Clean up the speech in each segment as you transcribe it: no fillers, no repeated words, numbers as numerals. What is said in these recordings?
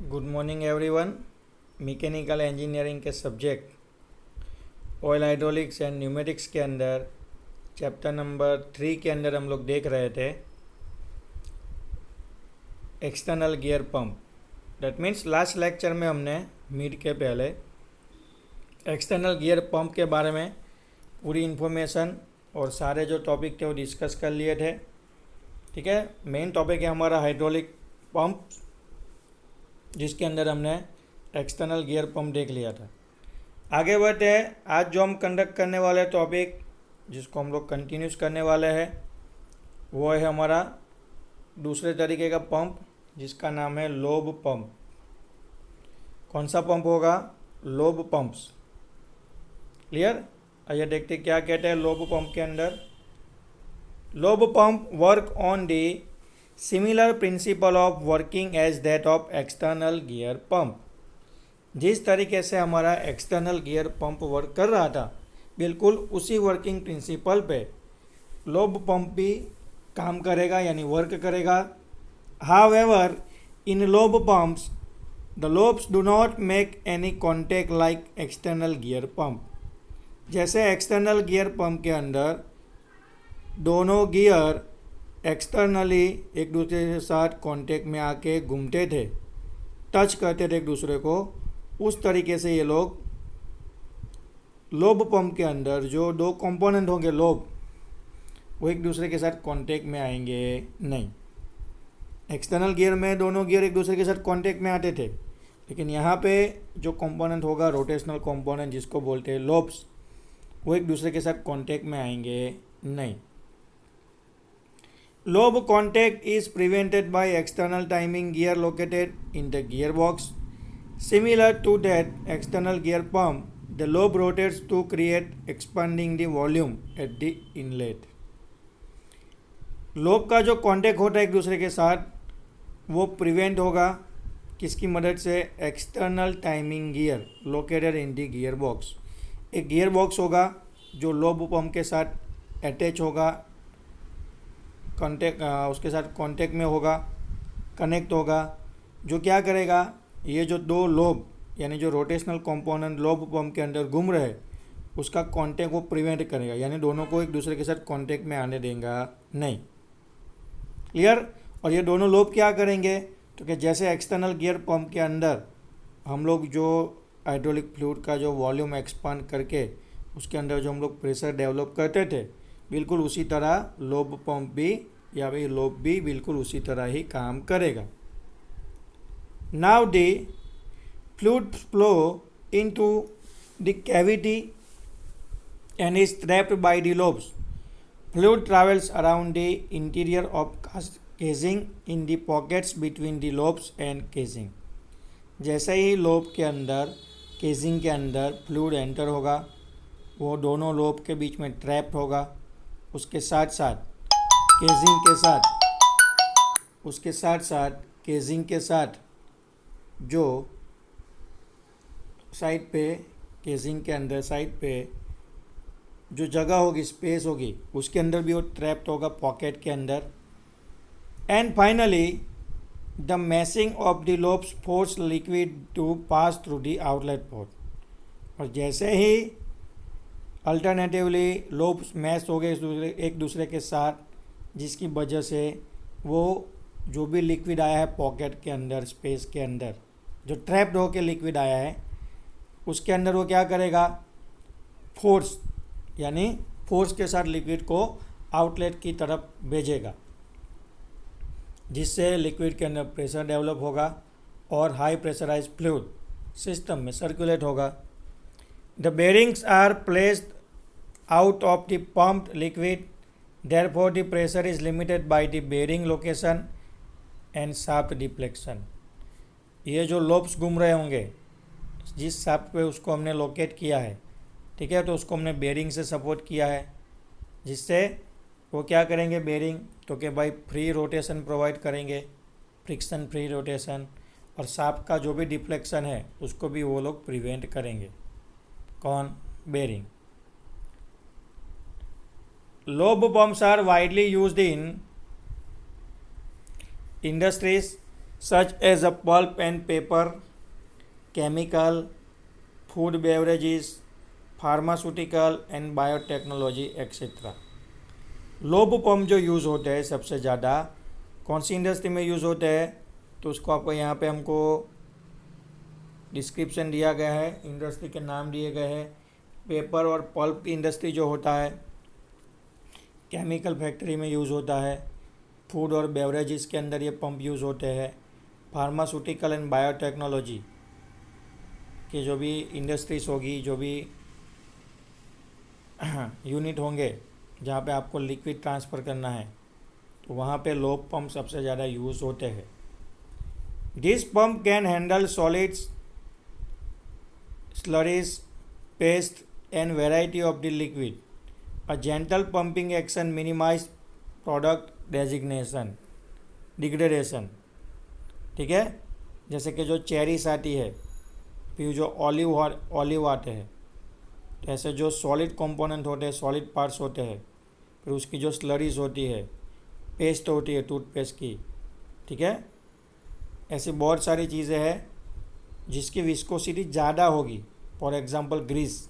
Good morning everyone. Mechanical engineering के subject oil hydraulics and pneumatics के अंदर chapter number 3 के अंदर हम लोग देख रहे थे external gear pump. That means last lecture में हमने मिड के पहले एक्सटर्नल गियर पंप के बारे में पूरी इन्फॉर्मेशन और सारे जो टॉपिक थे वो डिस्कस कर लिए थे। ठीक है, मेन टॉपिक है हमारा हाइड्रोलिक पंप, जिसके अंदर हमने एक्सटर्नल गियर पंप देख लिया था। आगे बढ़ते हैं। आज जो हम कंडक्ट करने वाले टॉपिक, जिसको हम लोग कंटिन्यूस करने वाले हैं, वो है हमारा दूसरे तरीके का पंप, जिसका नाम है लोब पंप। कौन सा पंप होगा? Lobe pumps. क्लियर? आइए देखते क्या कहते हैं लोब पंप के अंदर। Lobe pump work on the similar principle of working as that of external gear pump. जिस तरीके से हमारा एक्सटर्नल गियर पंप वर्क कर रहा था, बिल्कुल उसी वर्किंग प्रिंसिपल पे लोब पंप भी काम करेगा, यानी वर्क करेगा। However in lobe pumps the lobes do not make any contact like external gear pump. जैसे एक्सटर्नल गियर पंप के अंदर दोनों गियर एक्सटर्नली एक दूसरे के साथ कांटेक्ट में आके घूमते थे, टच करते थे एक दूसरे को, उस तरीके से ये लोग लोब पंप के अंदर जो दो कंपोनेंट होंगे लोब, वो एक दूसरे के साथ कांटेक्ट में आएंगे नहीं। एक्सटर्नल गियर में दोनों गियर एक दूसरे के साथ कांटेक्ट में आते थे, लेकिन यहाँ पे जो कंपोनेंट होगा रोटेशनल कंपोनेंट, जिसको बोलते हैं लोब्स, वो एक दूसरे के साथ कांटेक्ट में आएंगे नहीं। Lobe contact is prevented by external timing gear located in the gearbox. Similar to that external gear pump, the lobe rotates to create expanding the volume at the inlet. Lobe का जो contact होता है एक दूसरे के साथ, वो prevent होगा किसकी मदद से? External timing gear located in the gear box. एक गियर बॉक्स होगा जो लोब पंप के साथ अटैच होगा, कॉन्टेक्ट उसके साथ कांटेक्ट में होगा, कनेक्ट होगा, जो क्या करेगा, ये जो दो लोब यानी जो रोटेशनल कंपोनेंट लोब पंप के अंदर घूम रहे हैं, उसका कांटेक्ट वो प्रिवेंट करेगा, यानी दोनों को एक दूसरे के साथ कांटेक्ट में आने देगा नहीं। क्लियर? और ये दोनों लोब क्या करेंगे? तो कि जैसे एक्सटर्नल गियर पंप के अंदर हम लोग जो हाइड्रोलिक फ्लूइड का जो वॉल्यूम एक्सपांड करके उसके अंदर जो हम लोग प्रेशर डेवलप करते थे, बिल्कुल उसी तरह लोब पंप भी या फिर लोब भी बिल्कुल उसी तरह ही काम करेगा। Now the fluid flow into the cavity and is trapped by the lobes. Fluid travels around the interior of casing in the pockets between the lobes and casing. जैसे ही लोब के अंदर, केजिंग के अंदर फ्लूइड एंटर होगा, वो दोनों lobe के बीच में ट्रैप्ड होगा। उसके साथ साथ केजिंग के साथ जो साइड पे, केजिंग के अंदर साइड पे जो जगह होगी, स्पेस होगी, उसके अंदर भी वो ट्रैप्ड होगा पॉकेट के अंदर। And finally the meshing of the lobes force liquid to pass through the outlet port. और जैसे ही अल्टरनेटिवली लोब्स मैश हो गए एक दूसरे के साथ, जिसकी वजह से वो जो भी लिक्विड आया है पॉकेट के अंदर, स्पेस के अंदर जो ट्रैप्ड होकर लिक्विड आया है, उसके अंदर वो क्या करेगा? फोर्स, यानी फोर्स के साथ लिक्विड को आउटलेट की तरफ भेजेगा, जिससे लिक्विड के अंदर प्रेशर डेवलप होगा और हाई प्रेशराइज फ्लूइड सिस्टम में सर्कुलेट होगा। The bearings are placed out of the pumped liquid, therefore the pressure is limited by the bearing location and shaft deflection. ये जो लोब्स घूम रहे होंगे, जिस शाफ्ट पे उसको हमने लोकेट किया है, ठीक है, तो उसको हमने बेरिंग से सपोर्ट किया है, जिससे वो क्या करेंगे बेरिंग, तो कि भाई फ्री रोटेशन प्रोवाइड करेंगे, फ्रिक्शन फ्री रोटेशन, और शाफ्ट का जो भी डिफ्लेक्शन है उसको भी वो लोग प्रिवेंट करेंगे। कौन? Bearing. Lobe pumps are widely used in industries such as a pulp and paper, chemical, food beverages, pharmaceutical and biotechnology et cetera. Lobe pump जो यूज़ होते हैं सबसे ज़्यादा कौन सी इंडस्ट्री में यूज़ होते हैं, तो उसको आपको यहाँ पे हमको डिस्क्रिप्शन दिया गया है, इंडस्ट्री के नाम दिए गए हैं। पेपर और पल्प इंडस्ट्री जो होता है, केमिकल फैक्ट्री में यूज़ होता है, फूड और बेवरेजेस के अंदर ये पंप यूज़ होते हैं, फार्मास्यूटिकल एंड बायोटेक्नोलॉजी के जो भी इंडस्ट्रीज होगी, जो भी यूनिट होंगे जहाँ पे आपको लिक्विड ट्रांसफ़र करना है, तो वहाँ पे लोब पंप सबसे ज़्यादा यूज़ होते हैं। This pump can handle solids, slurries, paste and variety of the liquid. A gentle pumping action minimize product degradation। ठीक है, जैसे कि जो चेरीस आती है, फिर जो ऑलिव आते हैं, तो ऐसे जो सॉलिड कंपोनेंट होते हैं, सॉलिड पार्ट्स होते हैं, फिर उसकी जो स्लरीज होती है, पेस्ट होती है टूथपेस्ट की, ठीक है, ऐसी बहुत सारी चीज़ें हैं जिसकी विस्कोसिटी ज़्यादा होगी। फॉर एग्जांपल ग्रीस,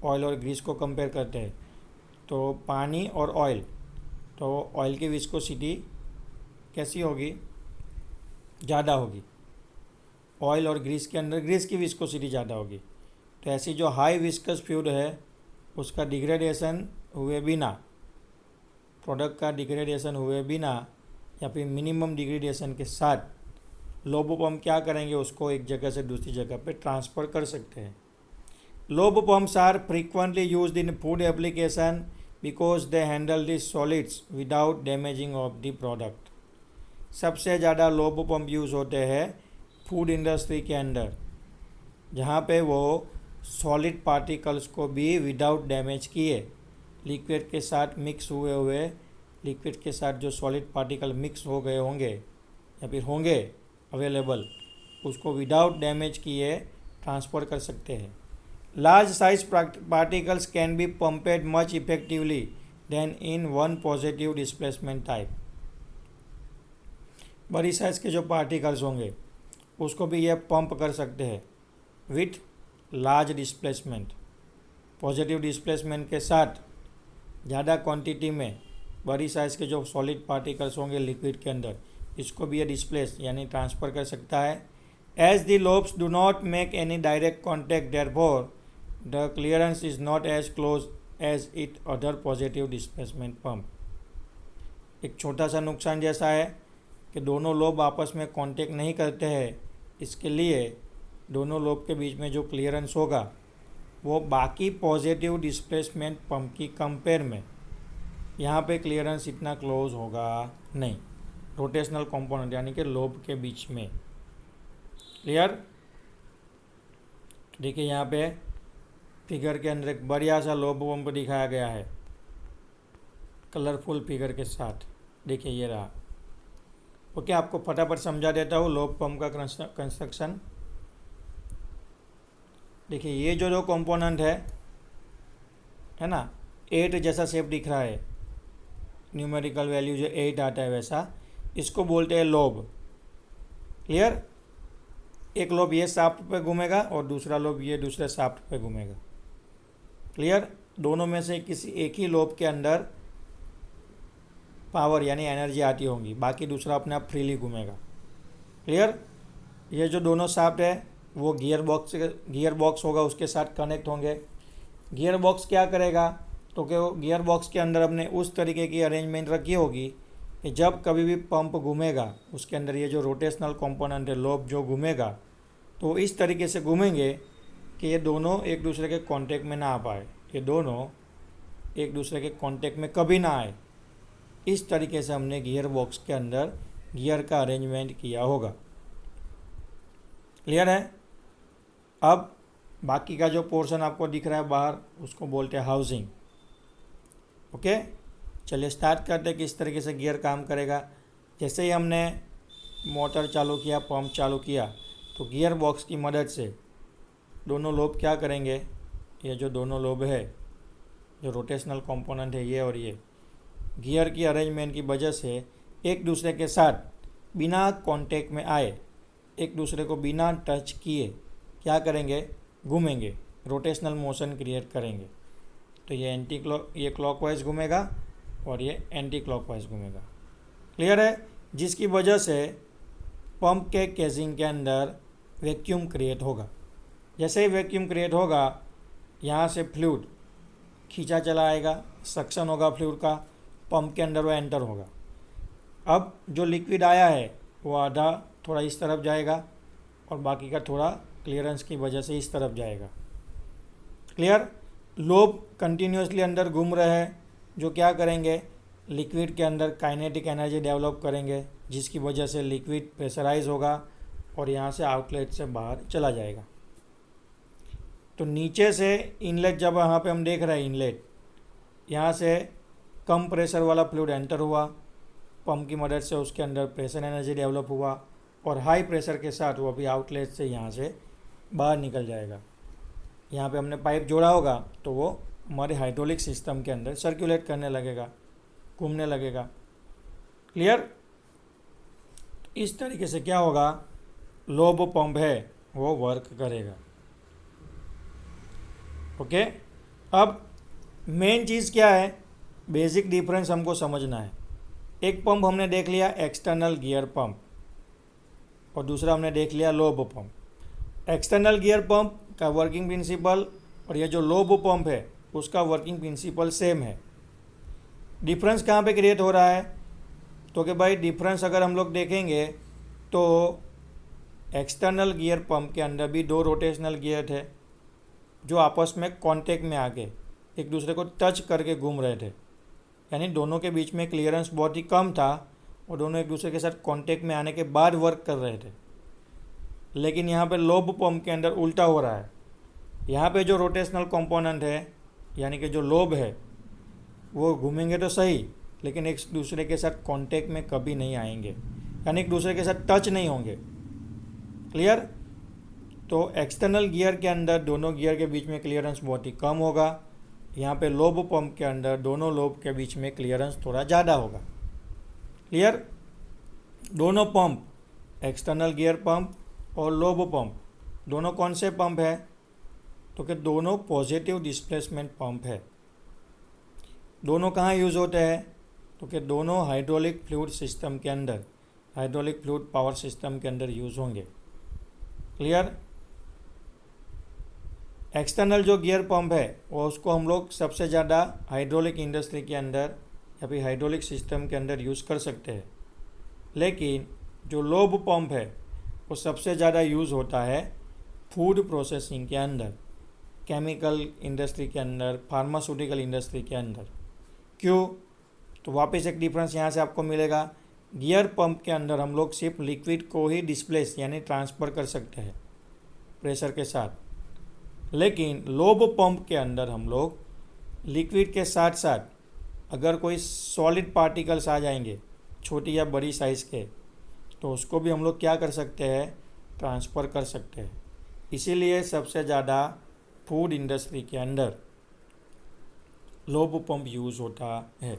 ऑयल और ग्रीस को कंपेयर करते हैं, तो पानी और ऑयल, तो ऑयल की विस्कोसिटी कैसी होगी, ज़्यादा होगी। ऑयल और ग्रीस के अंदर ग्रीस की विस्कोसिटी ज़्यादा होगी। तो ऐसी जो हाई विस्कस फ्लूइड है उसका डिग्रेडेशन हुए बिना, प्रोडक्ट का डिग्रेडेशन हुए बिना या फिर मिनिमम डिग्रेडेशन के साथ लोब पंप क्या करेंगे, उसको एक जगह से दूसरी जगह पे ट्रांसफ़र कर सकते हैं। Lobe pumps are frequently used in food application because they handle the solids without damaging of the product. सबसे ज़्यादा लोब पंप यूज़ होते हैं फूड इंडस्ट्री के अंदर, जहाँ पे वो सॉलिड पार्टिकल्स को भी विदाउट डैमेज किए, लिक्विड के साथ मिक्स हुए लिक्विड के साथ जो सॉलिड पार्टिकल मिक्स हो गए होंगे या फिर होंगे अवेलेबल, उसको विदाउट डैमेज किए ट्रांसफ़र कर सकते हैं। Large size particles can be pumped much effectively than in one positive displacement type. बड़ी साइज़ के जो पार्टिकल्स होंगे उसको भी ये पंप कर सकते हैं with large displacement. Positive displacement के साथ ज़्यादा क्वांटिटी में बड़ी साइज़ के जो सॉलिड पार्टिकल्स होंगे लिक्विड के अंदर, इसको भी ये डिस्प्लेस यानी ट्रांसफ़र कर सकता है। As the lobes do not make any direct contact, therefore the clearance is not as close as it other positive displacement pump. एक छोटा सा नुकसान जैसा है कि दोनों लोब आपस में कांटेक्ट नहीं करते हैं, इसके लिए दोनों लोब के बीच में जो क्लियरेंस होगा वो बाकी पॉजिटिव डिस्प्लेसमेंट पंप की कंपेयर में यहाँ पे क्लियरेंस इतना क्लोज होगा नहीं, रोटेशनल कंपोनेंट यानी कि लोब के बीच में। क्लियर? देखिए यहाँ पे फिगर के अंदर एक बढ़िया सा लोब पंप दिखाया गया है कलरफुल फिगर के साथ। देखिए ये रहा। ओके, आपको फटाफट समझा देता हूँ लोब पंप का कंस्ट्रक्शन। देखिए ये जो कंपोनेंट है ना, 8 जैसा शेप दिख रहा है, न्यूमेरिकल वैल्यू जो 8 आता है वैसा, इसको बोलते हैं लोब। क्लियर? एक लोब ये शाफ्ट पे घूमेगा और दूसरा लोब ये दूसरे शाफ्ट पे घूमेगा। क्लियर? दोनों में से किसी एक ही लोब के अंदर पावर यानी एनर्जी आती होंगी, बाकी दूसरा अपने आप फ्रीली घूमेगा। क्लियर? ये जो दोनों शाफ्ट है वो गियर बॉक्स होगा उसके साथ कनेक्ट होंगे। गियर बॉक्स क्या करेगा, तो कि वो गियर बॉक्स के अंदर अपने उस तरीके की अरेंजमेंट रखी होगी कि जब कभी भी पंप घूमेगा उसके अंदर ये जो रोटेशनल कंपोनेंट है लोब जो घूमेगा, तो इस तरीके से घूमेंगे कि ये दोनों एक दूसरे के कांटेक्ट में ना आ पाए, ये दोनों एक दूसरे के कांटेक्ट में कभी ना आए। इस तरीके से हमने गियर बॉक्स के अंदर गियर का अरेंजमेंट किया होगा। क्लियर है? अब बाकी का जो पोर्शन आपको दिख रहा है बाहर, उसको बोलते हैं हाउसिंग। ओके, चलिए स्टार्ट करते हैं किस तरीके से गियर काम करेगा। जैसे ही हमने मोटर चालू किया, पंप चालू किया, तो गियर बॉक्स की मदद से दोनों लोब क्या करेंगे, ये जो दोनों लोब है, जो रोटेशनल कंपोनेंट है ये और ये, गियर की अरेंजमेंट की वजह से एक दूसरे के साथ बिना कांटेक्ट में आए, एक दूसरे को बिना टच किए क्या करेंगे, घूमेंगे, रोटेशनल मोशन क्रिएट करेंगे। तो ये क्लॉकवाइज घूमेगा और ये एंटी क्लॉकवाइज घूमेगा। क्लियर है? जिसकी वजह से पंप के केसिंग के अंदर वैक्यूम क्रिएट होगा। जैसे ही वैक्यूम क्रिएट होगा, यहाँ से फ्लूइड खींचा चला आएगा, सक्शन होगा फ्लूइड का, पंप के अंदर वो एंटर होगा। अब जो लिक्विड आया है वो आधा थोड़ा इस तरफ जाएगा और बाकी का थोड़ा क्लियरेंस की वजह से इस तरफ जाएगा। क्लियर? लोब कंटिन्यूसली अंदर घूम रहे हैं, जो क्या करेंगे, लिक्विड के अंदर काइनेटिक एनर्जी डेवलप करेंगे, जिसकी वजह से लिक्विड प्रेशराइज होगा और यहाँ से आउटलेट से बाहर चला जाएगा। तो नीचे से इनलेट, जब यहाँ पे हम देख रहे हैं इनलेट, यहाँ से कम प्रेशर वाला फ्लूइड एंटर हुआ, पंप की मदद से उसके अंदर प्रेशर एनर्जी डेवलप हुआ और हाई प्रेशर के साथ वो अभी आउटलेट से यहाँ से बाहर निकल जाएगा। यहाँ पे हमने पाइप जोड़ा होगा तो वो हमारे हाइड्रोलिक सिस्टम के अंदर सर्कुलेट करने लगेगा, घूमने लगेगा। क्लियर? इस तरीके से क्या होगा, लोब पंप है वो वर्क करेगा। ओके? अब मेन चीज़ क्या है, बेसिक डिफरेंस हमको समझना है। एक पंप हमने देख लिया एक्सटर्नल गियर पंप और दूसरा हमने देख लिया lobe pump. External gear pump का वर्किंग प्रिंसिपल और ये जो लोब पंप है उसका वर्किंग प्रिंसिपल सेम है। डिफरेंस कहाँ पे क्रिएट हो रहा है, तो कि भाई डिफरेंस अगर हम लोग देखेंगे तो एक्सटर्नल गियर पंप के अंदर भी दो रोटेशनल गियर थे जो आपस में कांटेक्ट में आके एक दूसरे को टच करके घूम रहे थे, यानी दोनों के बीच में क्लियरेंस बहुत ही कम था और दोनों एक दूसरे के साथ कांटेक्ट में आने के बाद वर्क कर रहे थे। लेकिन यहाँ पे लोब पंप के अंदर उल्टा हो रहा है। यहाँ पे जो रोटेशनल कंपोनेंट है यानी कि जो लोब है वो घूमेंगे तो सही, लेकिन एक दूसरे के साथ कांटेक्ट में कभी नहीं आएंगे, यानी एक दूसरे के साथ टच नहीं होंगे। क्लियर? तो एक्सटर्नल गियर के अंदर दोनों गियर के बीच में क्लियरेंस बहुत ही कम होगा। यहाँ पे लोब पंप के अंदर दोनों लोब के बीच में क्लियरेंस थोड़ा ज़्यादा होगा। क्लियर? दोनों पंप, एक्सटर्नल गियर पंप और लोब पंप, दोनों कौन से पंप है, तो कि दोनों पॉजिटिव डिस्प्लेसमेंट पंप है। दोनों कहाँ यूज़ होते हैं, तो कि दोनों हाइड्रोलिक फ्लूइड सिस्टम के अंदर, हाइड्रोलिक फ्लूइड पावर सिस्टम के अंदर यूज़ होंगे। क्लियर? एक्सटर्नल जो गियर पंप है वो उसको हम लोग सबसे ज़्यादा हाइड्रोलिक इंडस्ट्री के अंदर या फिर हाइड्रोलिक सिस्टम के अंदर यूज़ कर सकते हैं। लेकिन जो लोब पंप है वो सबसे ज़्यादा यूज़ होता है फूड प्रोसेसिंग के अंदर, केमिकल इंडस्ट्री के अंदर, फार्मास्यूटिकल इंडस्ट्री के अंदर। क्यों? तो वापस एक डिफरेंस यहाँ से आपको मिलेगा। गियर पंप के अंदर हम लोग सिर्फ लिक्विड को ही डिस्प्लेस यानी ट्रांसफ़र कर सकते हैं प्रेशर के साथ, लेकिन लोब पंप के अंदर हम लोग लिक्विड के साथ साथ अगर कोई सॉलिड पार्टिकल्स आ जाएंगे छोटी या बड़ी साइज़ के, तो उसको भी हम लोग क्या कर सकते हैं, ट्रांसफ़र कर सकते हैं। इसीलिए सबसे ज़्यादा फूड इंडस्ट्री के अंदर लोब पंप यूज़ होता है,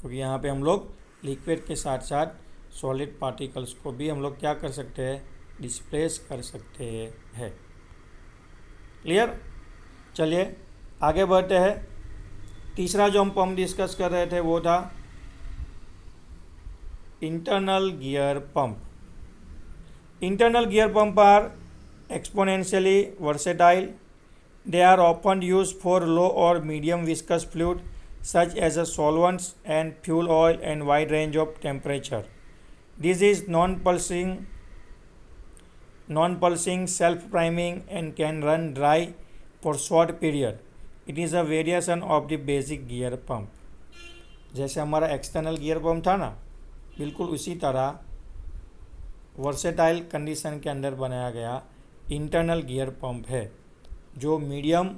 क्योंकि यहाँ पे हम लोग लिक्विड के साथ साथ सॉलिड पार्टिकल्स को भी हम लोग क्या कर सकते हैं, डिस्प्लेस कर सकते हैं। क्लियर? चलिए आगे बढ़ते हैं। तीसरा जो हम पंप डिस्कस कर रहे थे वो था internal gear pump. Internal gear pump are exponentially versatile. They are often used for low or medium viscous fluid such as solvents and fuel oil and wide range of temperature. This is non-pulsing, self-priming and can run dry for short period. It is a variation of the basic gear pump. जैसे हमारा external gear pump था ना, बिल्कुल उसी तरह versatile condition के अंदर बनाया गया इंटरनल गियर पंप है, जो मीडियम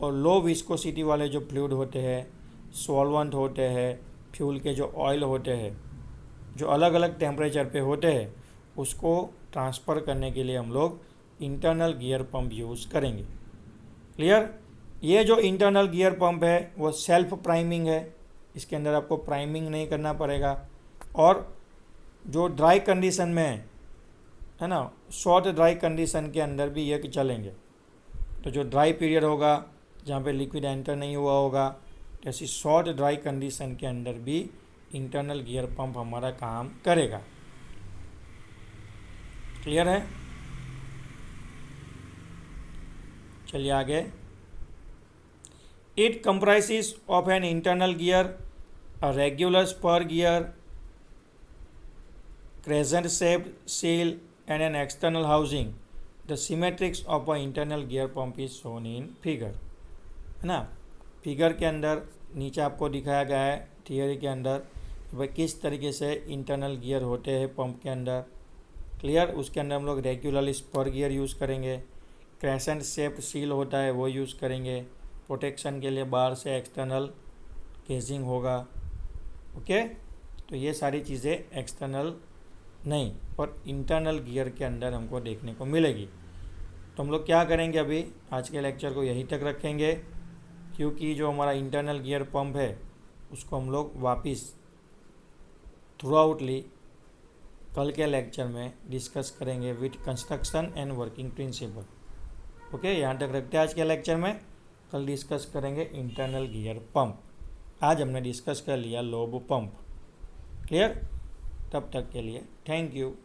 और लो विस्कोसिटी वाले जो फ्लूइड होते हैं, सॉल्वेंट होते हैं, फ्यूल के जो ऑयल होते हैं, जो अलग अलग टेम्परेचर पे होते हैं, उसको ट्रांसफ़र करने के लिए हम लोग इंटरनल गियर पंप यूज़ करेंगे। क्लियर? ये जो इंटरनल गियर पंप है वो सेल्फ प्राइमिंग है, इसके अंदर आपको प्राइमिंग नहीं करना पड़ेगा और जो ड्राई कंडीशन में है ना, शॉर्ट ड्राई कंडीशन के अंदर भी ये चलेंगे। तो जो ड्राई पीरियड होगा जहाँ पे लिक्विड एंटर नहीं हुआ होगा, तो ऐसी शॉर्ट ड्राई कंडीशन के अंदर भी इंटरनल गियर पंप हमारा काम करेगा। क्लियर है? चलिए आगे। It comprises of an internal gear, a regular spur gear, crescent shaped seal and an external housing. The symmetrics of an internal gear pump is shown in figure, है ना। Figure के अंदर नीचे आपको दिखाया गया है थियरी के अंदर कि भाई किस तरीके से इंटरनल गियर होते हैं पंप के अंदर। क्लियर? उसके अंदर हम लोग रेगुलरली स्पर गियर यूज़ करेंगे, क्रेसेंट शेप्ड सील होता है वो यूज़ करेंगे, प्रोटेक्शन के लिए बाहर से एक्सटर्नल केसिंग होगा। ओके, तो ये सारी चीज़ें एक्सटर्नल नहीं और इंटरनल गियर के अंदर हमको देखने को मिलेगी। तो हम लोग क्या करेंगे, अभी आज के लेक्चर को यहीं तक रखेंगे, क्योंकि जो हमारा इंटरनल गियर पंप है उसको हम लोग वापस थ्रू आउटली कल के लेक्चर में डिस्कस करेंगे with construction and working principle. Okay, यहाँ तक रखते हैं आज के लेक्चर में। कल डिस्कस करेंगे इंटरनल गियर पंप। आज हमने डिस्कस कर लिया लोब पंप। क्लियर? तब तक के लिए थैंक यू।